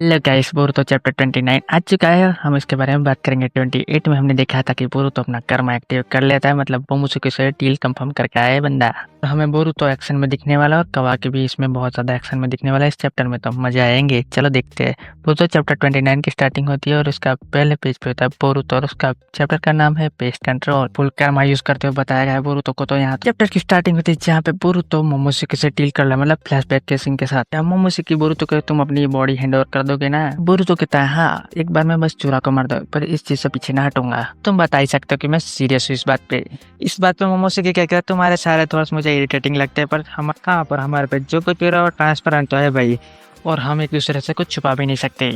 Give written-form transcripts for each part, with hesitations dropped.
Hello guys, Boruto chapter 29 आ चुका है और हम इसके बारे में बात करेंगे। 28 में हमने देखा था कि बोरुतो अपना कर्म एक्टिव कर लेता है, मतलब मोमोसुके से डील कंफर्म करके आया है बंदा। तो हमें बोरुतो एक्शन में दिखने वाला और कवाकी भी इसमें बहुत ज्यादा एक्शन में दिखने वाला है इस चैप्टर में, तो मजा आएंगे। चलो देखते हैं। बोरुतो चैप्टर 29 की स्टार्टिंग होती है और उसका पहले पेज पे होता है बोरुतो और उसका चैप्टर का नाम है pest control. Full Karma use करते हुए बताया गया है बोरुतो को। तो यहाँ चैप्टर की स्टार्टिंग होती है जहाँ पे बोरुतो मोमोसुके से डील कर रहा है, मतलब फ्लैशबैक के सीन के साथ। मोमोसुके बोरुतो को तुम अपनी बॉडी हैंड ओवर कर दोगे ना। बोरुतो कहता है हाँ, एक बार मैं बस चूरा को मार दो, पर इस चीज से पीछे ना हटूंगा। तुम बता ही सकते हो कि मैं सीरियस हूँ इस बात पे। मोमोसुके क्या कहता है, तुम्हारे सारे थॉट्स मुझे इरिटेटिंग लगते हैं, पर हम कहाँ पर हमारे पे जो कुछ हो रहा है वो ट्रांसपेरेंट तो है भाई, और हम एक दूसरे से कुछ छुपा भी नहीं सकते।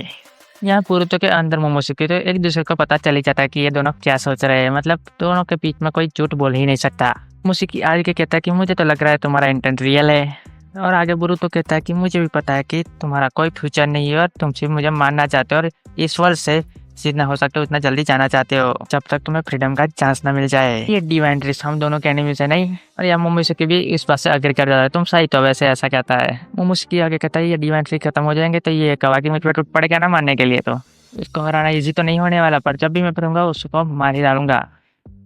यहाँ बोरुतो के अंदर मोमोसुके तो एक दूसरे को पता चल ही जाता है कि ये दोनों क्या सोच रहे हैं, मतलब दोनों के बीच में कोई झूठ बोल ही नहीं सकता। मोमोसुके आगे कहता है कि मुझे तो लग रहा है तुम्हारा इंटेंट रियल है, और आगे बोरुतो कहता है कि मुझे भी पता है कि तुम्हारा कोई फ्यूचर नहीं है और तुम सिर्फ मुझे मारना चाहते हो और इस वर्ल्ड से जितना हो सकता है उतना जल्दी जाना चाहते हो जब तक तुम्हें फ्रीडम का चांस ना मिल जाए। ये डिवाइन ट्रिस हम दोनों के एनिमी से नहीं। और यह मोमोसुके भी इस बात से अग्री कर जाता है, तुम सही तो वैसे ऐसा कहता है। मोमोसुके आगे कहता है ये डिवाइन ट्रिस खत्म हो जाएंगे तो ये कवाकी मुझ पर टूट पड़ेगा ना मारने के लिए, तो इसको हराना इजी तो नहीं होने वाला, पर जब भी मैं पढ़ूंगा उसको मार ही डालूंगा।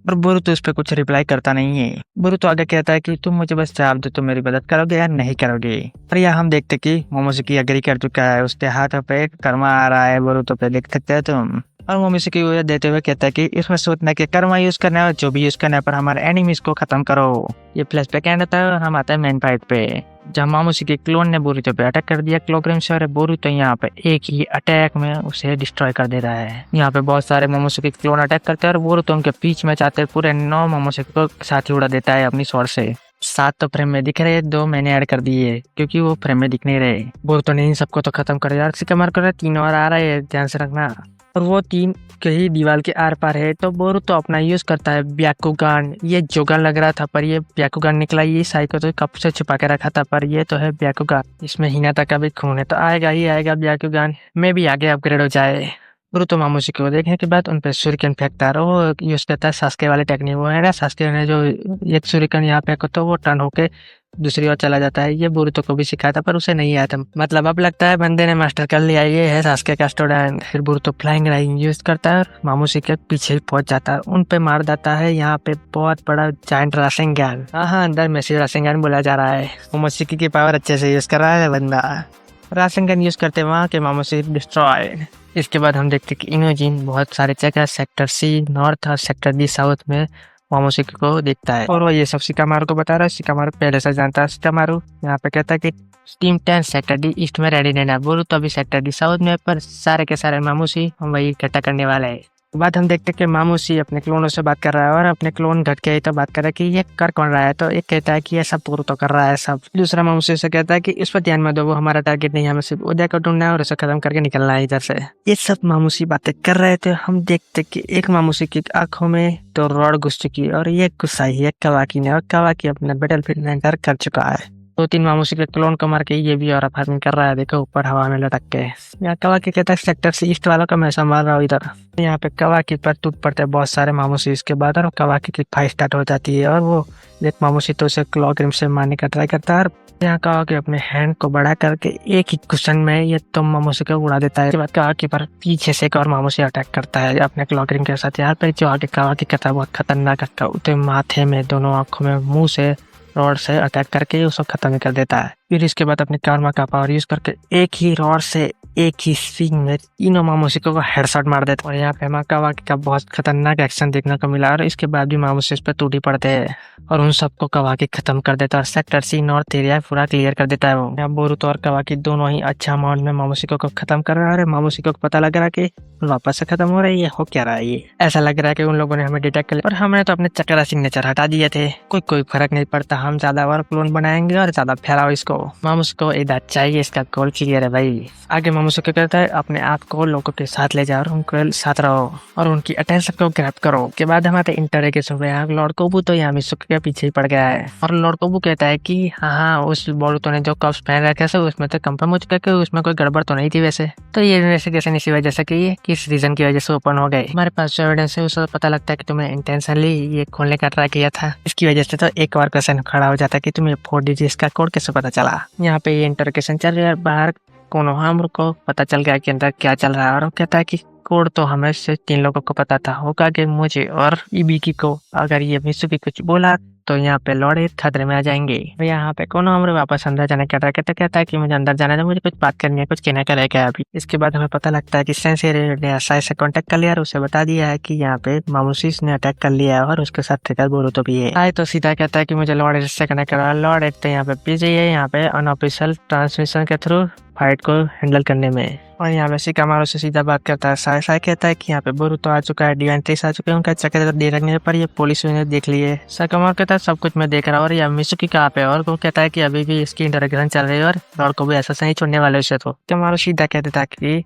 पर बोरुतो इस पे कुछ रिप्लाई करता नहीं है। बोरुतो आगे कहता है कि तुम मुझे बस जवाब दो, तुम मेरी मदद करोगे या नहीं करोगे। पर यहाँ हम देखते कि मोमोसुके एग्री कर चुका है, उसके हाथ पे कर्मा आ रहा है, बोरुतो पे देख सकते हो तुम। और मोमोसुके वजह देते हुए कहता है कि इसमें सोचना कि कर्मा यूज करना है और जो भी यूज करना है, पर हमारे एनिमीज को खत्म करो। ये फ्लैशबैक एंड होता है और हम आते हैं मेन फाइट पे, जहाँ मोमोसुके क्लोन ने बोरुतो पे अटैक कर दिया क्लोग्रिम से, और बोरुतो यहाँ पे एक ही अटैक में उसे डिस्ट्रॉय कर दे रहा है। यहाँ पे बहुत सारे मोमोसुके क्लोन अटैक करते हैं और बोरुतो उनके बीच में जाते पूरे 9 मोमोसुके को साथ ही उड़ा देता है अपनी स्वॉर्ड से। 7 तो फ्रेम में दिख रहे, 2 मैंने ऐड कर दिए क्योंकि वो फ्रेम में दिख नहीं रहे। बोरुतो ने इन सबको तो खत्म कर दिया, शिकामारु कर 3 और आ रहा है, ध्यान से रखना, और वो 3 कहीं दीवार के आर पार है। तो बोरुतो अपना यूज करता है ब्याकुगान। ये जोगान लग रहा था पर ये ब्याकुगान निकला। ये साइको तो कब से छुपा के रखा था, पर ये तो है ब्याकुगान। इसमें हिनाता का भी खून है, तो आएगा ही आएगा ब्याकुगान में भी आगे अपग्रेड हो जाए। बोरुतो मोमोसुके को देखने के बाद उन पे शuriken फेंकता है, वो यूज करता है सास्के वाले टेक्निक। वो है ना सास्के ने जो एक शuriken यहाँ पे तो वो टर्न होके दूसरी ओर चला जाता है। ये बोरुतो को भी सिखाया था पर उसे नहीं आया था, मतलब अब लगता है बंदे ने मास्टर कर लिया, ये है सास्के का स्टूडेंट। फिर बोरुतो फ्लाइंग राइजिंग यूज करता है और मोमोसुके के पीछे पहुंच जाता है, उन पे मार देता है। यहाँ पे बहुत बड़ा जायंट राशिंगन, हाँ अंदर मैसिव राशिंगन बोला जा रहा है। मोमोसुके की पावर अच्छे से यूज कर रहा है बंदा। राशिंगन यूज करते वहाँ के मोमोसुके डिस्ट्रॉय। इसके बाद हम देखते कि इनोजिन बहुत सारे जगह सेक्टर सी नॉर्थ और सेक्टर डी साउथ में मोमोसुके को देखता है, और वो ये सब शिकामारु को बता रहा है। शिकामारु पहले से जानता है। शिकामारु यहाँ पे कहता है कि टीम 10 सेक्टर डी ईस्ट में रेडी रहना। बोरुतो अभी सेक्टर डी साउथ में, पर सारे के सारे मामूसी हम वही इकट्ठा करने वाले हैं। बाद हम देखते कि मामूसी अपने क्लोनों से बात कर रहा है और अपने क्लोन घट के तो बात कर रहा है कि ये कर कौन रहा है। तो एक कहता है कि ये सब बोरुतो कर रहा है सब। दूसरा मामूसी से कहता है कि इस पर ध्यान मत दो, वो हमारा टारगेट नहीं है, हमें सिर्फ उदय को ढूंढना है और उसे खत्म करके निकलना है इधर से। ये सब मामूसी बातें कर रहे थे। हम देखते कि एक मामूसी की आंखों में तो रॉड घुस चुकी है और ये गुस्सा ही है कवाकी ने, और कवाकी अपने बैटलफील्ड में एंटर कर चुका है। 2-3 मामूसी के क्लोन को मार के ये भी और फार्मिंग कर रहा है, देखो ऊपर हवा में लटक के। यहाँ कवाकी कहता है सेक्टर से ईस्ट वालों का मैं संभाल रहा हूँ इधर। यहाँ पे कवाकी पर टूट पड़ते हैं बहुत सारे मामूसी। इसके बाद और कवाकी की फाइट स्टार्ट हो जाती है और वो एक मामूसी तो उसे क्लॉग्रिम से मारने का ट्राई करता है। यहाँ कवाकी अपने हैंड को बढ़ा करके एक ही कुशन में ये तो मामूसी को उड़ा देता है। इसके बाद कवाकी पर पीछे से एक और मामूसी अटैक करता है अपने क्लॉग्रिम के साथ। यहाँ पर जो आगे कवाकी करता है बहुत खतरनाक करता है, उसे माथे में, दोनों आंखों में, मुंह से रॉड से अटैक करके उसको खत्म कर देता है। फिर इसके बाद अपने कर्मा का पावर यूज करके एक ही रॉड से एक ही स्विंग में तीनों मामूसिकों को हेडशॉट मार देता है। और यहाँ पे कवाकी का बहुत खतरनाक एक्शन देखने को मिला, और इसके बाद भी मामूसी इस पे टूटी पड़ते हैं और उन सबको कवाकी खत्म कर देता है और सेक्टर सी नॉर्थ एरिया पूरा क्लियर कर देता है वो। यहाँ बोरुतो और कवाकी दोनों ही अच्छा अमाउंट में मामूसिकों को खत्म कर रहा है। मामूसिकों को पता लग रहा है कि वापस से खत्म हो रहा है, ये हो क्या रहा है। ये ऐसा लग रहा है कि उन लोगों ने हमें डिटेक्ट कर लिया और हमने तो अपने चक्रा सिग्नेचर हटा दिए थे। कोई फर्क नहीं पड़ता, हम ज्यादा और क्लोन बनाएंगे और ज्यादा फैलाओ इसको। मामूसिको इधर चाहिए, इसका गोल क्लियर है भाई। आगे मामूसिको कहता है अपने आप को लोगों के साथ ले जाओ और उनके साथ रहो और उनकी अटेंशन को ग्रैब करो। के बाद हमारे इंटरोगेशन में यहाँ लॉर्ड कोबू तो यहाँ मिसुके के पीछे ही पड़ गया है और लॉर्ड कोबू कहता है कि हाँ उस बोरुतो ने जो कप्स पहन रखे थे उसमें तो कंफर्म हो चुका कि उसमें कोई गड़बड़ तो नहीं थी वैसे। तो ये इन्वेस्टिगेशन इसी वजह से कि किस रीजन की वजह से ओपन हो गए। हमारे पास जो एविडेंस है उससे पता लगता है कि तुमने इंटेंशनली ये खोलने का ट्राई किया था। इसकी वजह से तो एक बार क्वेश्चन खड़ा हो जाता है कि तुम्हें 4 डिजिट्स का कोड कैसे पता चला। यहाँ पे ये इंटरोगेशन चल रहा है, बाहर कोनोहामर को पता चल गया कि अंदर क्या चल रहा है और वो कहता है कि कोड तो हमें से 3 लोगों को पता था, होकागे, मुझे और इबिकी को। अगर ये मित्सुकी कुछ बोला तो यहाँ पे लॉर्ड एट खतरे में आ जाएंगे। यहाँ पे कोनोहामर वापस अंदर जाने कहता है कि मुझे अंदर जाना है, मुझे कुछ बात करनी है, कुछ कहने का रहेगा अभी। इसके बाद हमें पता लगता है कि सेंसेई ने असाई से कांटेक्ट कर लिया और उसे बता दिया है कि यहाँ पे मामूसिस ने अटैक कर लिया है और उसके साथ ट्रिगर बोरुतो भी है। आए तो सीधा कहता है कि मुझे लॉर्ड एट से कनेक्ट करा। लॉर्ड एट तो यहाँ पे बिजी है, यहाँ पे अनऑफिशियल ट्रांसमिशन के थ्रू फाइट को हैंडल करने में। और यहाँ पे शिकामारू से सीधा बात करता है। साई कहता है कि यहाँ पे बोरुतो आ चुका है, डिवेंट्रिस आ चुके हैं, उनका चक्कर दे रखने पर ये पुलिस ने देख लिए। शिकामारू कहता है सब कुछ मैं देख रहा हूँ और यह मित्सुकी कहाँ पे, और वो कहता है कि अभी भी इसकी इंटरैक्शन चल रही है और लॉर्ड को भी ऐसा नहीं छोड़ने वाले उसे। तो शिकामारू सीधा कह देता है कि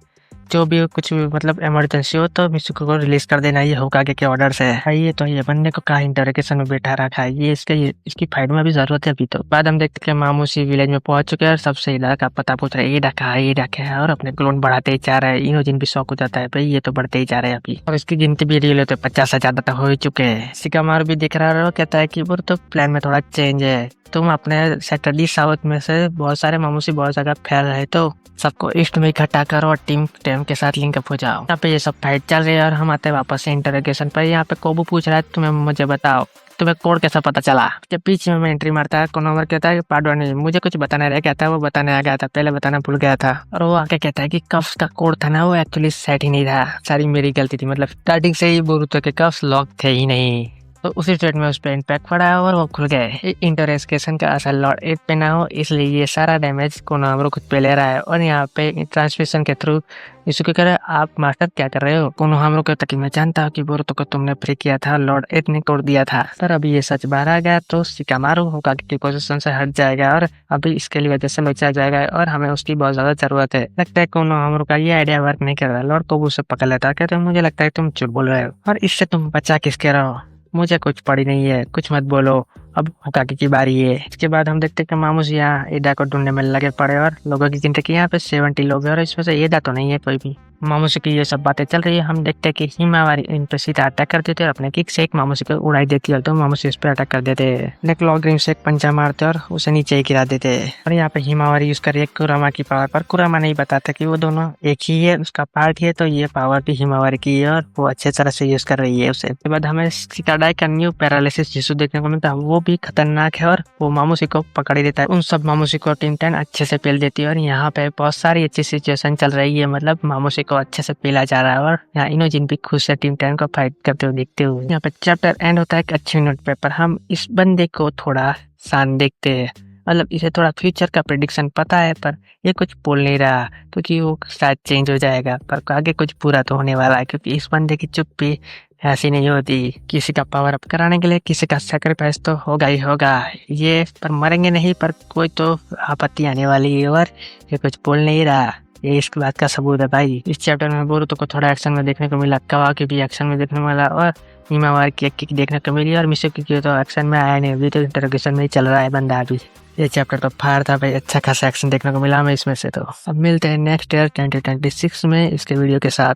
जो भी कुछ भी मतलब इमरजेंसी हो तो मित्सुकी को रिलीज कर देना, ये होकागे के ऑर्डर से है। ये तो ये बंदे को कहा इंटरोगेशन में बैठा रखा है, ये इसकी फाइट में भी जरूरत है अभी। तो बाद हम देखते हैं मामूसी विलेज में पहुंच चुके हैं और सबसे इधर का पता पूछ रहे, ये रखा है और अपने क्लोन बढ़ाते ही जा रहा है। इनोजिन भी शौक हो जाता है, भाई ये तो बढ़ते ही जा रहे हैं अभी, और इसकी गिनती भी रियल होते 50 से ज्यादा तो हो ही चुके हैं। शिकामारू भी दिख रहा है, कहता है कि वो तो प्लान में थोड़ा चेंज है, तुम अपने सेक्टर डी साउथ में से बहुत सारे मामूसी बहुत जगह फैल रहे, तो सबको ईस्ट में इकट्ठा करो और टीम के साथ लिंकअप हो जाओ। यहाँ पे ये सब फाइट चल रही है और हम आते हैं वापस से इंटरोगेशन पर। यहाँ पे कोबू पूछ रहा है, तुम्हें मुझे बताओ तुम्हें कोड कैसा पता चला। जब पीछे में एंट्री मारता है, कोनोहामर कहता है पार्डन नहीं, मुझे कुछ बताना रह गया था, वो बताने आ गया था, पहले बताना भूल गया था। और वो आके कहता है कि कफ्स का कोड था ना, वो एक्चुअली सेट ही नहीं था, सारी मेरी गलती थी, मतलब स्टार्टिंग से ही बोरुतो के कफ्स लॉक थे ही नहीं। तो उसी स्टेट में उस पर इम्पैक्ट पड़ा और वो खुल गए। इंटरोगेशन का असर लॉर्ड एट पे ना हो, इसलिए ये सारा डैमेज कोनोहामर खुद पे ले रहा है। और यहाँ पे ट्रांसमिशन के थ्रू इसको कह रहे आप मास्टर क्या कर रहे हो। कोनोहामर कहता कि मैं जानता हूँ कि बोरुतो को तुमने फ्री किया था, लॉर्ड एट ने तोड़ दिया था, पर अभी ये सच बाहर आ गया तो शिकामारू होकागे की पोजीशन से हट जाएगा और अभी इसके लिए वजह से बचा जाएगा और हमें उसकी बहुत ज्यादा जरूरत है। लगता है कोनोहामर का ये आइडिया वर्क नहीं कर रहा। लॉर्ड कोबू से पकड़ लेता है, कहते मुझे लगता है तुम झूठ बोल रहे हो और इससे तुम बचा किसके रहो, मुझे कुछ पड़ी नहीं है, कुछ मत बोलो, अब होकागे की बारी है। इसके बाद हम देखते हैं कि मामूसी यहाँ एडा को ढूंढने में लगे पड़े और लोगों की गिनती की यहाँ पे 70 लोग हैं और इसमें से एडा तो नहीं है कोई भी। मामूसी की ये सब बातें चल रही है। हम देखते हैं कि हिमावारी इन पे सीधा अटैक कर देते और अपने किक से एक मामूसी को उड़ाई देती है, तो मामूसी उस पर अटैक कर देते हैं। लॉग्रिम से एक पंचा मारते और उसे नीचे ही गिरा देते। और यहाँ पे हिमावारी यूज कर रही है कुरामा की पावर, पर कुरामा नहीं बताता कि वो दोनों एक ही है, उसका पार्ट ही है, तो ये पावर भी हिमावारी की है और वो अच्छे तरह से यूज कर रही है उसे। उसके बाद हमें शिकाडाई का न्यू पैरालिसिस जिसु देखने को मिलता है, वो भी खतरनाक है और वो मामूसी को पकड़ ही देता है। उन सब मामूसी को टीम 10 अच्छे से पेल देती है और यहाँ पे बहुत सारी अच्छी सिचुएशन चल रही है, मतलब मामूसी को अच्छे से पेला जा रहा है और यहाँ इनोजिन भी खुद से टीम 10 को फाइट करते हुए दिखते हुए। यहाँ पे चैप्टर एंड होता है एक अच्छे नोट पे, पर हम इस बंदे को थोड़ा शान देखते हैं, मतलब इसे थोड़ा फ्यूचर का प्रेडिक्शन पता है पर ये कुछ बोल नहीं रहा क्योंकि वो शायद चेंज हो जाएगा, पर आगे कुछ पूरा तो होने वाला है क्योंकि इस बंदे की चुप्पी ऐसी नहीं होती। किसी का पावर अप कराने के लिए किसी का सैक्रिफाइस तो होगा ही होगा, ये पर मरेंगे नहीं, पर कोई तो आपत्ति आने वाली है और ये कुछ बोल नहीं रहा, ये इसके बात का सबूत है भाई। इस चैप्टर में बोरुतो को थोड़ा एक्शन में देखने को मिला, कवाकी भी एक्शन में देखने को मिला और हिमावारी की एक किक देखने को मिली और मित्सुकी की तो एक्शन में आया नहीं, अभी तो इंटरोगेशन में ही चल रहा है बंदा अभी। ये चैप्टर तो फायर था भाई, अच्छा खासा एक्शन देखने को मिला हमें इसमें से। तो अब मिलते हैं नेक्स्ट ईयर 2026 में इसके वीडियो के साथ।